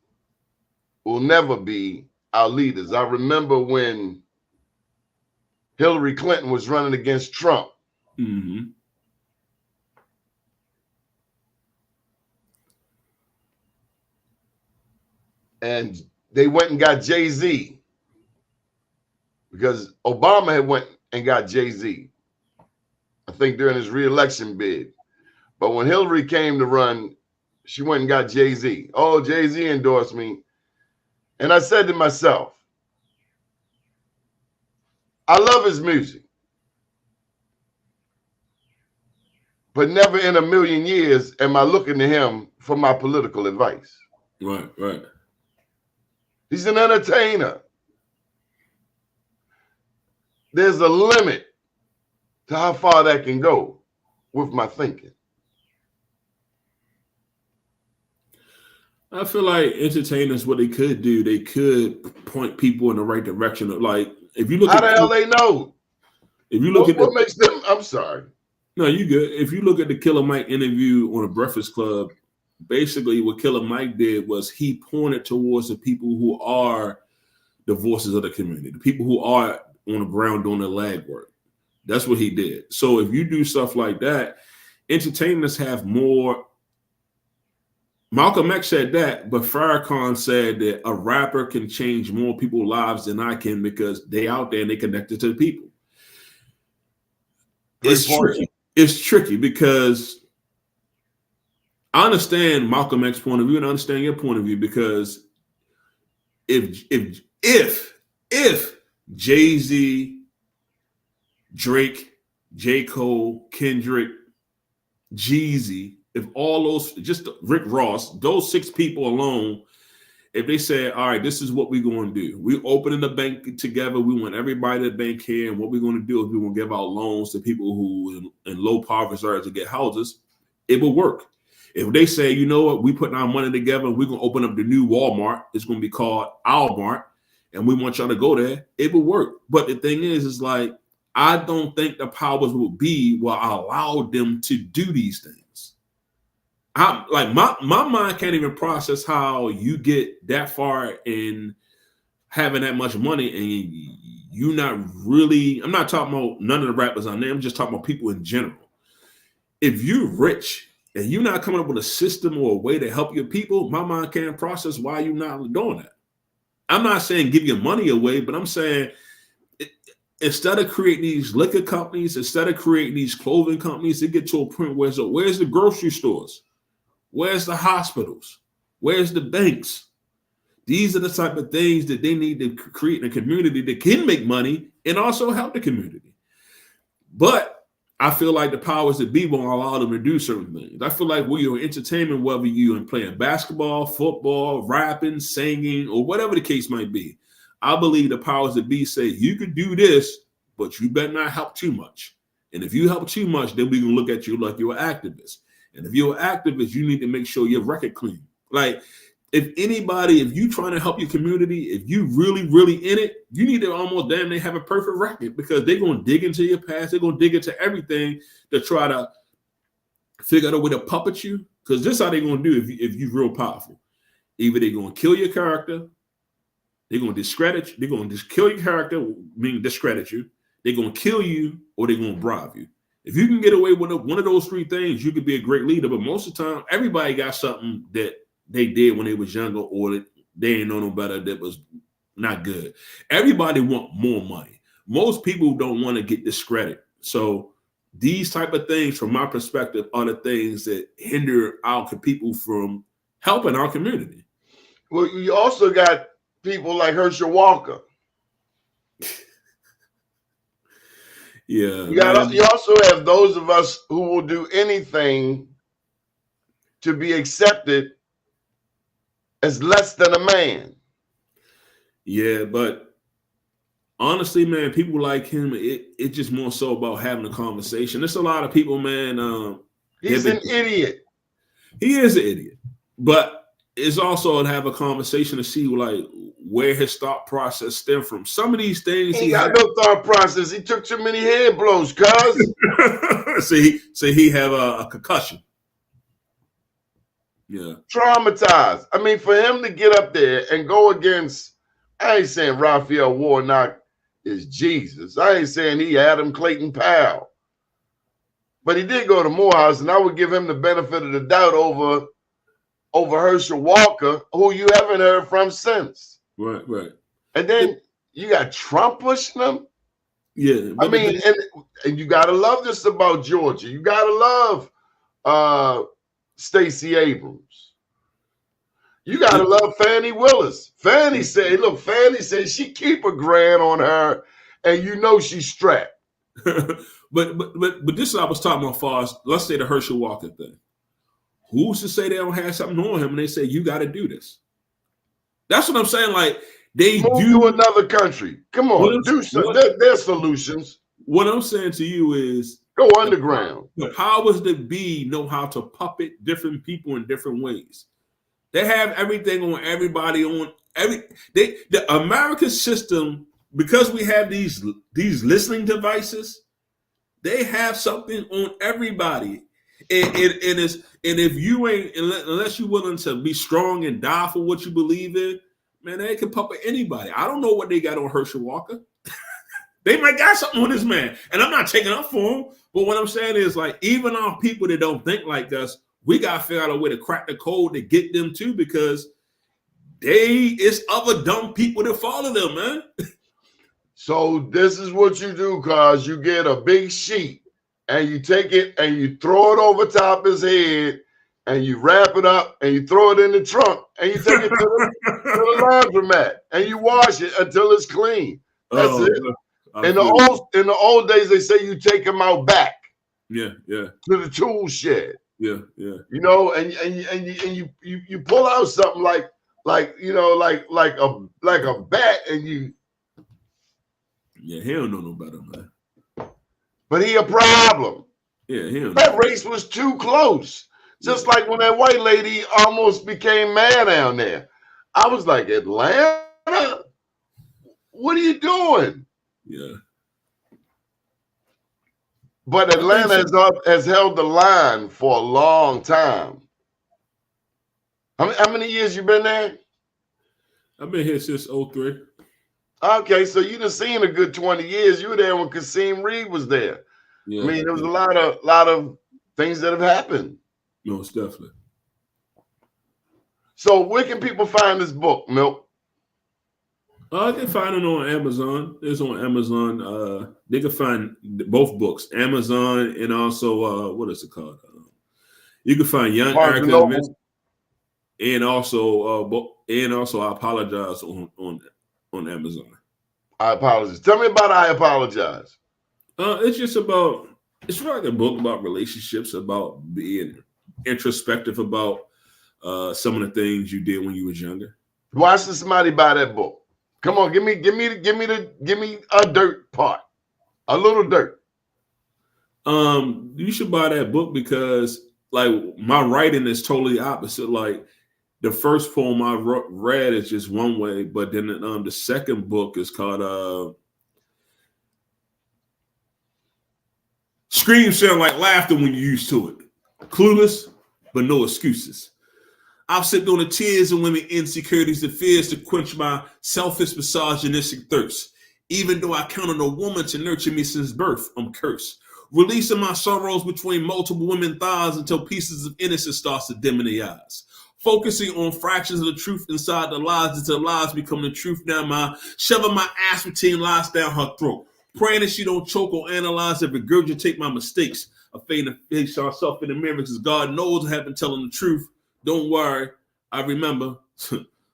Speaker 3: will never be our leaders. I remember when Hillary Clinton was running against Trump.
Speaker 7: Mm-hmm.
Speaker 3: And they went and got Jay-Z because Obama had went and got Jay-Z, I think during his re-election bid. But when Hillary came to run, she went and got Jay-Z. Oh, Jay-Z endorsed me. And I said to myself, I love his music, but never in a million years am I looking to him for my political advice.
Speaker 7: Right, right.
Speaker 3: He's an entertainer. There's a limit to how far that can go with my thinking.
Speaker 7: I feel like entertainers, what they could do, they could point people in the right direction. Like, if you look
Speaker 3: how the hell they know?
Speaker 7: If you look at
Speaker 3: what makes them, I'm sorry.
Speaker 7: No, you good. If you look at the Killer Mike interview on the Breakfast Club, basically what Killer Mike did was he pointed towards the people who are the voices of the community, the people who are on the ground doing the leg work. That's what he did. So if you do stuff like that, entertainers have more. Malcolm X said that, but Farrakhan said that a rapper can change more people's lives than I can because they out there and they connected to the people. It's tricky. It's tricky because I understand Malcolm X's point of view and I understand your point of view, because if Jay-Z, Drake, J. Cole, Kendrick, Jeezy, if all those, just Rick Ross, those 6 people alone, if they say, all right, this is what we're going to do. We're opening the bank together. We want everybody to bank here. And what we're going to do is we're going to give out loans to people who in low poverty areas to get houses. It will work. If they say, you know what, we putting our money together, we're going to open up the new Walmart. It's going to be called Our Mart, and we want y'all to go there. It will work. But the thing is like, I don't think the powers will be will allow them to do these things. Like my mind can't even process how you get that far in having that much money and you not really. I'm not talking about none of the rappers on there. I'm just talking about people in general. If you're rich and you're not coming up with a system or a way to help your people, my mind can't process why you're not doing that. I'm not saying give your money away, but I'm saying instead of creating these liquor companies, instead of creating these clothing companies, they get to a point where where's the grocery stores? Where's the hospitals? Where's the banks? These are the type of things that they need to create in a community that can make money and also help the community. But I feel like the powers that be won't allow them to do certain things. I feel like when you're in entertainment, whether you're playing basketball, football, rapping, singing, or whatever the case might be, I believe the powers that be say you could do this, but you better not help too much. And if you help too much, then we can look at you like you're an activist. And if you're an activist, you need to make sure your record clean. Like, if you trying to help your community, if you really, really in it, you need to almost damn near have a perfect record, because they're going to dig into your past. They're going to dig into everything to try to figure out a way to puppet you. Because this is how they're going to do if you're real powerful. Either they're going to kill your character, they're going to discredit you, they're going to just kill your character, meaning discredit you, they're going to kill you, or they're going to bribe you. If you can get away with one of those 3 things, you could be a great leader. But most of the time, everybody got something that they did when they was younger, or that they ain't know no better, that was not good. Everybody want more money. Most people don't want to get discredited. So these type of things, from my perspective, are the things that hinder our people from helping our community.
Speaker 3: Well, you also got people like Herschel Walker.
Speaker 7: Yeah.
Speaker 3: You also have those of us who will do anything to be accepted as less than a man.
Speaker 7: Yeah, but honestly, man, people like him, it's just more so about having a conversation. There's a lot of people, man.
Speaker 3: He's an idiot.
Speaker 7: He is an idiot. But it's also to have a conversation to see like where his thought process stem from. Some of these things
Speaker 3: he got no thought process. He took too many head blows, cuz.
Speaker 7: See, he have a concussion. Yeah.
Speaker 3: Traumatized. I mean, for him to get up there and go against, I ain't saying Raphael Warnock is Jesus. I ain't saying he Adam Clayton Powell. But he did go to Morehouse, and I would give him the benefit of the doubt over Herschel Walker, who you haven't heard from since.
Speaker 7: Right.
Speaker 3: And then you got Trump pushing him.
Speaker 7: Yeah.
Speaker 3: I mean, and you gotta love this about Georgia. You gotta love Stacey Abrams. You gotta love Fannie Willis. Fannie said she keep a grand on her, and you know she's strapped.
Speaker 7: but this is what I was talking about far as, let's say the Herschel Walker thing. Who's to say they don't have something on him and they say you got to do this? That's what I'm saying. Like they
Speaker 3: move
Speaker 7: do
Speaker 3: to another country. Come on, do something. There's solutions.
Speaker 7: What I'm saying to you is
Speaker 3: go underground.
Speaker 7: The powers that be know how to puppet different people in different ways. They have everything on everybody on the American system, because we have these listening devices, they have something on everybody. And if you ain't, unless you're willing to be strong and die for what you believe in, man, they can puppet anybody. I don't know what they got on Herschel Walker. They might got something on this man, and I'm not taking up for him. But what I'm saying is, like, even our people that don't think like us, we gotta figure out a way to crack the code to get them too, because it's other dumb people that follow them, man.
Speaker 3: So this is what you do, cause you get a big sheet and you take it and you throw it over top his head and you wrap it up and you throw it in the trunk and you take it to the laundromat and you wash it until it's clean. That's it. In the old days, they say you take them out back.
Speaker 7: Yeah.
Speaker 3: To the tool shed.
Speaker 7: Yeah.
Speaker 3: You know, and you pull out something like a bat, and you.
Speaker 7: Yeah, he don't know no better, man.
Speaker 3: But he a problem.
Speaker 7: Yeah,
Speaker 3: that race was too close. Just like when that white lady almost became mad down there. I was like, Atlanta? What are you doing?
Speaker 7: Yeah.
Speaker 3: But Atlanta has held the line for a long time. How many years you been there?
Speaker 7: I've been here since 2003.
Speaker 3: Okay, so you done seen a good 20 years. You were there when Kasim Reed was there. Yeah. I mean, there was a lot of things that have happened.
Speaker 7: Most definitely.
Speaker 3: So where can people find this book, Milk?
Speaker 7: They can find it on Amazon. It's on Amazon. They can find both books, Amazon, and also what is it called? You can find Young Erica, and also I Apologize on Amazon.
Speaker 3: I Apologize. Tell me about I Apologize.
Speaker 7: It's like a book about relationships, about being introspective about some of the things you did when you was younger.
Speaker 3: Why should somebody buy that book? Come on, give me a dirt part, a little dirt.
Speaker 7: You should buy that book because, like, my writing is totally opposite. Like, the first poem I read is just one way, but then the second book is called "Screams Sound Like Laughter When You're Used to It." Clueless, but no excuses. I've sipped on the tears of women insecurities and fears to quench my selfish misogynistic thirst. Even though I count on a woman to nurture me since birth, I'm cursed. Releasing my sorrows between multiple women thighs until pieces of innocence starts to dim in the eyes. Focusing on fractions of the truth inside the lies until lies become the truth. Now shoving my ass routine lies down her throat. Praying that she don't choke or analyze and regurgitate my mistakes. A fade to face herself in the mirror because God knows I have been telling the truth. Don't worry, I remember.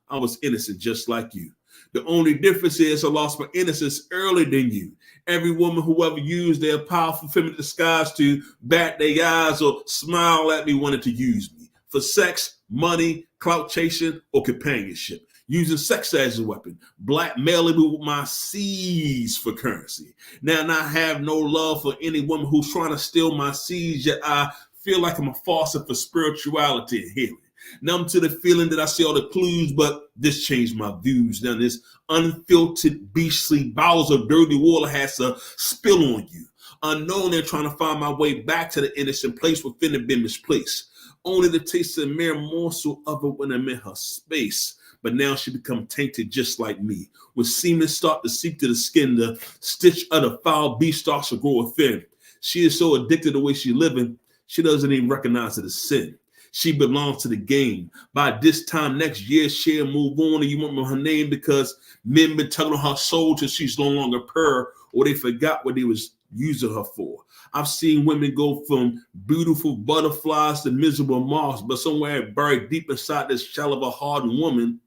Speaker 7: I was innocent just like you. The only difference is I lost my innocence earlier than you. Every woman who ever used their powerful feminine disguise to bat their eyes or smile at me wanted to use me for sex, money, clout chasing, or companionship. Using sex as a weapon, blackmailing me with my seeds for currency. Now I have no love for any woman who's trying to steal my seeds, yet I feel like I'm a faucet for spirituality and healing. Numb to the feeling that I see all the clues, but this changed my views. Now this unfiltered, beastly bowels of dirty water has to spill on you. Unknown, they're trying to find my way back to the innocent place within the been misplaced. Only to taste a mere morsel of it when I'm in her space. But now she become tainted just like me. When semen start to seep to the skin, the stitch of the foul beast starts to grow thin. She is so addicted to the way she's living, she doesn't even recognize it as sin. She belongs to the game. By this time next year, she'll move on and you want her name because men been tugging on her soul till she's no longer purr or they forgot what they was using her for. I've seen women go from beautiful butterflies to miserable moths, but somewhere buried deep inside this shell of a hardened woman,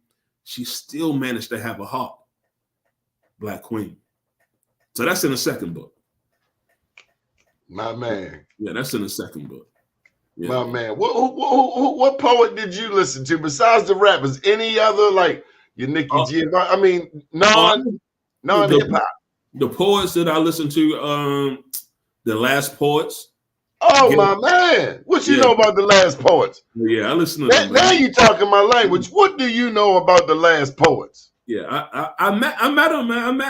Speaker 7: she still managed to have a heart. Black Queen. So that's in the second book.
Speaker 3: My man.
Speaker 7: Yeah, that's in the second book. Yeah.
Speaker 3: My man. What poet did you listen to besides the rappers? Any other, like your Nikki G? I mean, non-hip hop.
Speaker 7: The poets that I listen to, the Last Poets.
Speaker 3: Oh, my man. What you know about the Last Poets?
Speaker 7: Yeah, I listen to them.
Speaker 3: Now you talking my language. What do you know about the Last Poets?
Speaker 7: Yeah, I met him, man.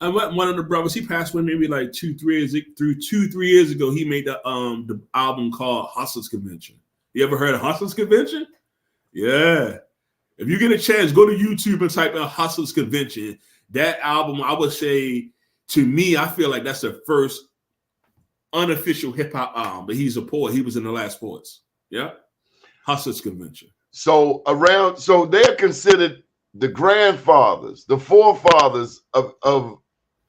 Speaker 7: I met one of the brothers. He passed away maybe like 2-3 years ago. He made the album called Hustlers Convention. You ever heard of Hustlers Convention? Yeah. If you get a chance, go to YouTube and type in Hustlers Convention. That album, I would say, to me, I feel like that's the first unofficial hip hop album. But he's a poet. He was in the Last Poets. Yeah. Hustlers Convention.
Speaker 3: So they're considered the grandfathers, the forefathers of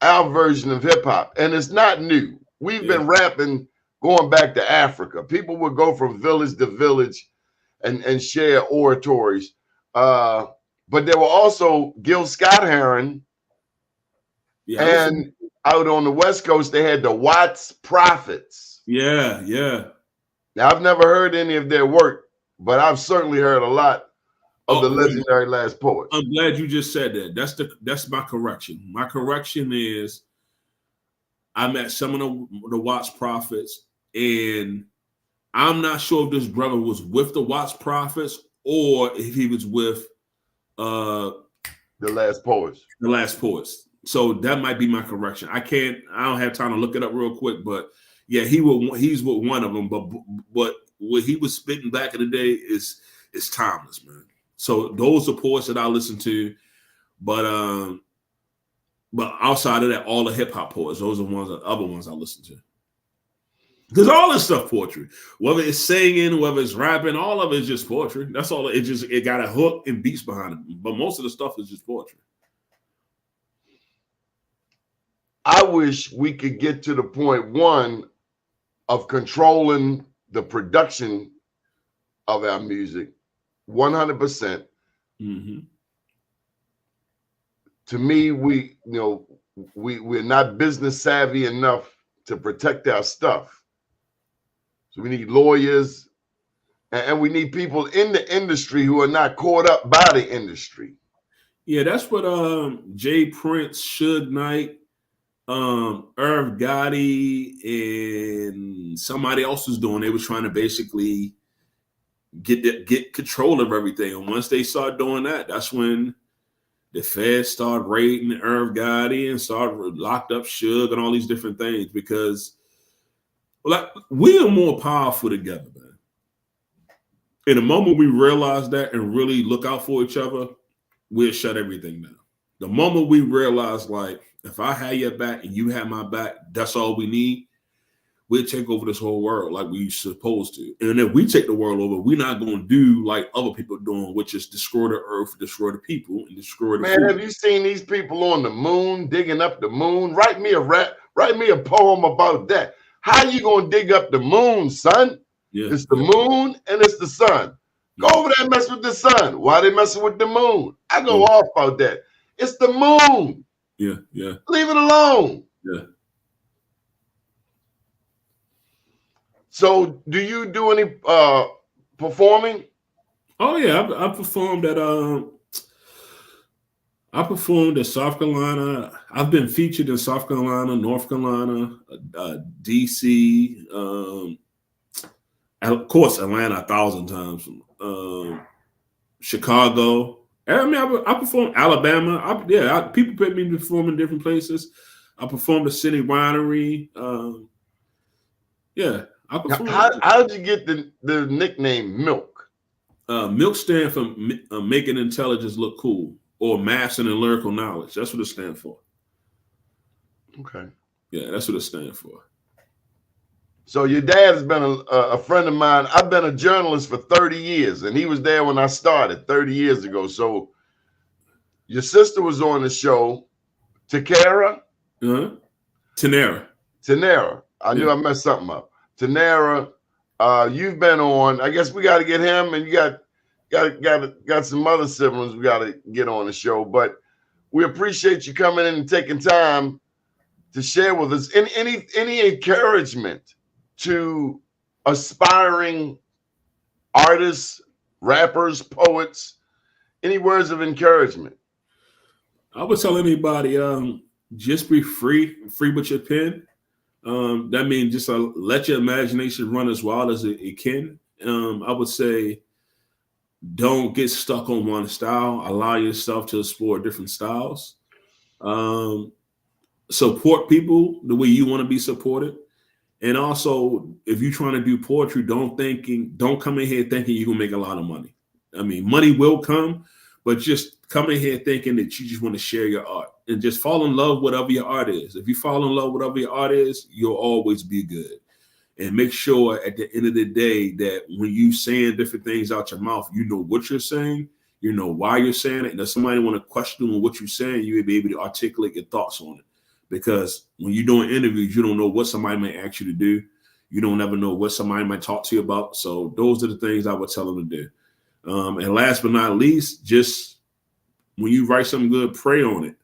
Speaker 3: our version of hip hop. And it's not new. We've been rapping going back to Africa. People would go from village to village and share oratories. But there were also Gil Scott-Heron. Yeah, and out on the West Coast, they had the Watts Prophets.
Speaker 7: Yeah, yeah.
Speaker 3: Now, I've never heard any of their work, but I've certainly heard a lot of the legendary Last Poets.
Speaker 7: I'm glad you just said that. That's my correction. My correction is I met some of the Watts Prophets, and I'm not sure if this brother was with the Watts Prophets or if he was with
Speaker 3: the Last Poets.
Speaker 7: The Last Poets. So that might be my correction. I don't have time to look it up real quick, but yeah, he's with one of them. But what he was spitting back in the day is timeless, man. So those are poets that I listen to, but outside of that, all the hip hop poets, those are other ones I listen to. Because all this stuff poetry, whether it's singing, whether it's rapping, all of it is just poetry. That's all. It got a hook and beats behind it, but most of the stuff is just poetry.
Speaker 3: I wish we could get to the point, one, of controlling the production of our music 100%.
Speaker 7: Mm-hmm.
Speaker 3: To me, we're not business savvy enough to protect our stuff. So we need lawyers and we need people in the industry who are not caught up by the industry.
Speaker 7: Yeah, that's what Jay Prince, Suge Knight, Irv Gotti, and somebody else was doing. They were trying to basically get control of everything. And once they start doing that, that's when the feds started raiding Irv Gotti and started locked up Suge and all these different things because we are more powerful together, man. In the moment we realize that and really look out for each other, we'll shut everything down. The moment we realize, like, if I had your back and you had my back, that's all we need. We'll take over this whole world like we supposed to. And if we take the world over, we're not going to do like other people doing, which is destroy the earth, destroy the people, and destroy the
Speaker 3: Man,
Speaker 7: food.
Speaker 3: have you seen these people on the moon, digging up the moon? Write me a poem about that. How you going to dig up the moon, son?
Speaker 7: Yeah.
Speaker 3: It's the moon and it's the sun. Go over there and mess with the sun. Why they messing with the moon? I go
Speaker 7: Yeah.
Speaker 3: off about that. It's the moon.
Speaker 7: Yeah, yeah,
Speaker 3: Leave it alone.
Speaker 7: yeah.
Speaker 3: So, do you do any performing?
Speaker 7: Oh yeah, I performed at South Carolina. I've been featured in South Carolina, North Carolina, DC, of course Atlanta 1,000 times, Chicago. I mean, I performed Alabama. People put me to perform in different places. I performed at City Winery. I performed.
Speaker 3: How did you get the nickname Milk?
Speaker 7: Milk stand for making intelligence look cool, or mastering and lyrical knowledge. That's what it stands for.
Speaker 3: Okay.
Speaker 7: Yeah, that's what it stands for.
Speaker 3: So your dad has been a friend of mine. I've been a journalist for 30 years, and he was there when I started 30 years ago. So your sister was on the show, Takara?
Speaker 7: Tanera.
Speaker 3: I knew I messed something up. Tanera, you've been on. I guess we got to get him, and you got some other siblings we got to get on the show. But we appreciate you coming in and taking time to share with us. Any encouragement to aspiring artists, rappers, poets? Any words of encouragement?
Speaker 7: I would tell anybody, just be free with your pen. That means just let your imagination run as wild as it can. I would say don't get stuck on one style. Allow yourself to explore different styles. Support people the way you want to be supported. And also, if you're trying to do poetry, don't come in here thinking you're gonna make a lot of money. I mean, money will come, but just come in here thinking that you just want to share your art and just fall in love with whatever your art is. If you fall in love with whatever your art is, you'll always be good. And make sure at the end of the day that when you saying different things out your mouth, you know what you're saying, you know why you're saying it. And if somebody want to question what you're saying, you will be able to articulate your thoughts on it. Because when you're doing interviews, you don't know what somebody may ask you to do. You don't ever know what somebody might talk to you about. So those are the things I would tell them to do. And last but not least, just when you write something good, pray on it.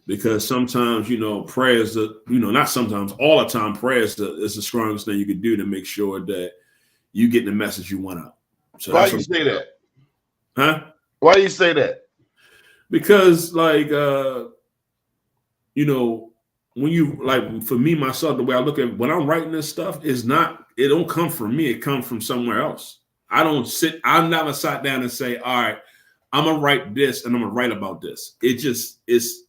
Speaker 7: Because sometimes, prayer is not sometimes, all the time, prayer is the strongest thing you can do to make sure that you get the message you want out. So
Speaker 3: why do you say that?
Speaker 7: Huh?
Speaker 3: Why do you say that?
Speaker 7: Because when you for me, myself, the way I look at it, when I'm writing this stuff, it don't come from me. It comes from somewhere else. I never sat down and say, all right, I'm going to write this and I'm going to write about this. It just it's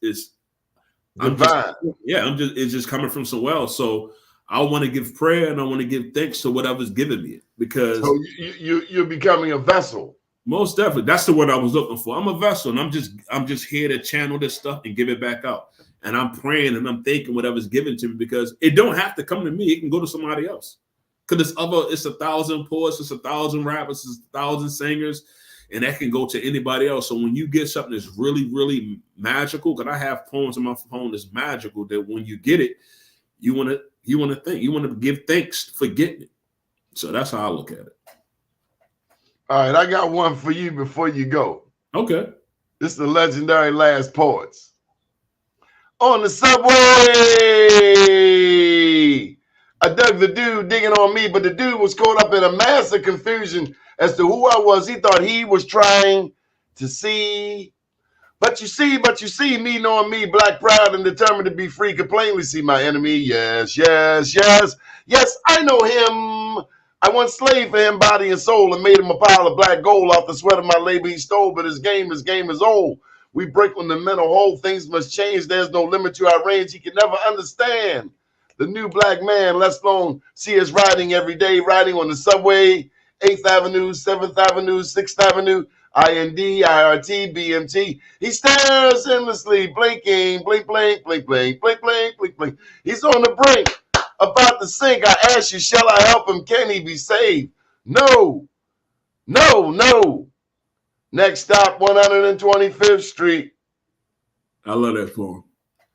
Speaker 3: divine.
Speaker 7: It's just coming from somewhere else. So I want to give prayer and I want to give thanks to whatever's given me, because
Speaker 3: so you're becoming a vessel.
Speaker 7: Most definitely. That's the word I was looking for. I'm a vessel, and I'm just here to channel this stuff and give it back out. And I'm praying and I'm thinking whatever's given to me, because it don't have to come to me. It can go to somebody else. Because it's 1,000 poets, it's 1,000 rappers, it's 1,000 singers, and that can go to anybody else. So when you get something that's really, really magical, because I have poems on my phone that's magical, that when you get it, you want to give thanks for getting it. So that's how I look at it.
Speaker 3: All right, I got one for you before you go.
Speaker 7: Okay.
Speaker 3: This is the legendary Last Poets. On the subway, I dug the dude digging on me, but the dude was caught up in a massive confusion as to who I was. He thought he was trying to see. But you see, me knowing me, black, proud, and determined to be free, could plainly see my enemy. Yes, I know him. I once slaved for him, body and soul, and made him a pile of black gold off the sweat of my labor he stole. But his game is old. We break when the mental whole. Things must change. There's no limit to our range. He can never understand. The new black man, let's alone see us riding every day, riding on the subway, 8th Avenue, 7th Avenue, 6th Avenue, IND, IRT, BMT. He stares endlessly, blinking, blink, blink, blink, blink, blink, blink, blink, blink. He's on the brink, about to sink. I ask you, shall I help him? Can he be saved? No. Next stop, 125th Street.
Speaker 7: I love that poem.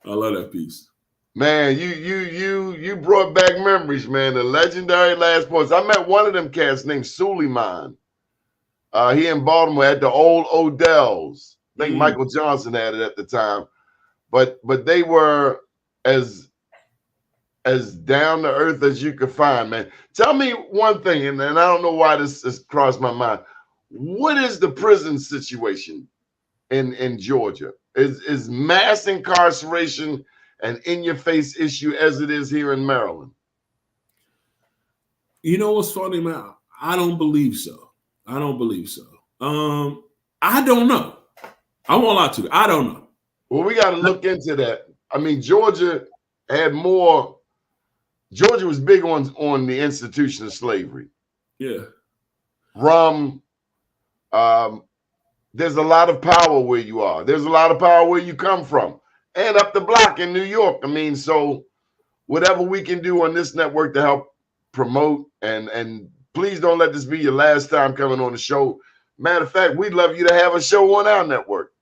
Speaker 7: I love that piece.
Speaker 3: Man, you brought back memories, man. The legendary Last Poets. I met one of them cats named Suleiman. Here in Baltimore at the old Odell's. I think
Speaker 7: Mm.
Speaker 3: Michael Johnson had it at the time. But they were as down to earth as you could find, man. Tell me one thing, and I don't know why this has crossed my mind. What is the prison situation in Georgia? Is mass incarceration an in-your-face issue as it is here in Maryland?
Speaker 7: You know what's funny, man? I don't believe so. I don't believe so. I don't know. I won't lie to you. I don't know.
Speaker 3: Well, we got to look into that. I mean, Georgia had more. Georgia was big on the institution of slavery.
Speaker 7: Yeah.
Speaker 3: Rum. There's a lot of power where you are. There's a lot of power where you come from, and up the block in New York. I mean, so whatever we can do on this network to help promote, and please don't let this be your last time coming on the show. Matter of fact, we'd love you to have a show on our network.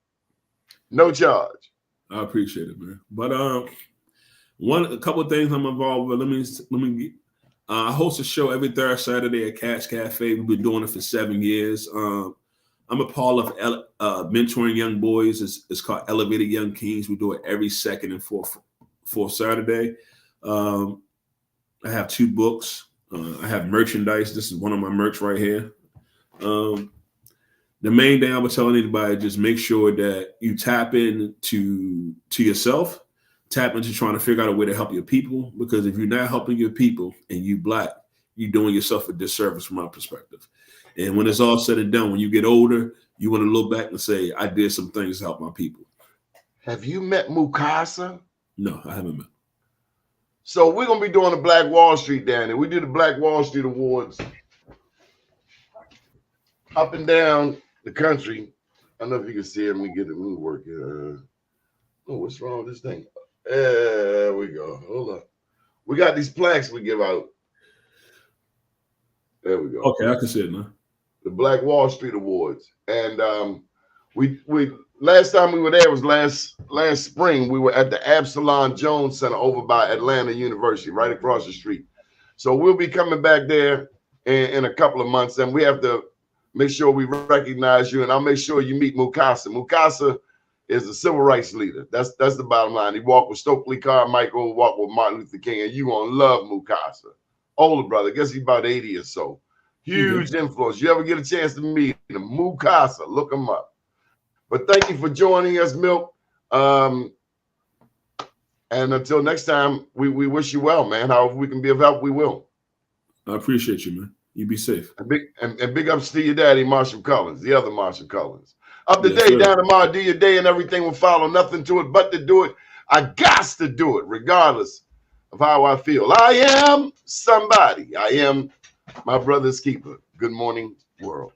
Speaker 3: No charge.
Speaker 7: I appreciate it, man. But a couple of things I'm involved with. Let me. I host a show every third Saturday at Catch Cafe. We've been doing it for 7 years. I'm a part of mentoring young boys. It's called Elevated Young Kings. We do it every second and fourth Saturday. I have 2 books. I have merchandise. This is one of my merch right here. The main thing I would tell anybody, just make sure that you tap into yourself, tap into trying to figure out a way to help your people. Because if you're not helping your people and you Black, you're doing yourself a disservice from my perspective. And when it's all said and done, when you get older, you want to look back and say, I did some things to help my people.
Speaker 3: Have you met Mukasa?
Speaker 7: No, I haven't met.
Speaker 3: So we're going to be doing the Black Wall Street down there. We do the Black Wall Street Awards up and down the country. I don't know if you can see it. Let me get it. Let me work it. Oh, what's wrong with this thing? There we go. Hold up. We got these plaques we give out. There we go.
Speaker 7: Okay, I can see it now.
Speaker 3: The Black Wall Street Awards. And we last time we were there was last spring. We were at the Absalom Jones Center over by Atlanta University, right across the street. So we'll be coming back there in a couple of months, and we have to make sure we recognize you, and I'll make sure you meet Mukasa. Mukasa is a civil rights leader. That's the bottom line. He walked with Stokely Carmichael, walked with Martin Luther King, and you gonna love Mukasa. Older brother, I guess he's about 80 or so. Huge influence. You ever get a chance to meet him, Mukasa, look him up. But thank you for joining us, Milk. And until next time, we wish you well, man. However we can be of help, we will.
Speaker 7: I appreciate you, man. You be safe.
Speaker 3: And big ups to your daddy, Marshall Cullins, the other Marshall Cullins. Up to date, down tomorrow, do your day, and everything will follow. Nothing to it but to do it. I got to do it, regardless of how I feel. I am somebody. I am my brother's keeper. Good morning, world.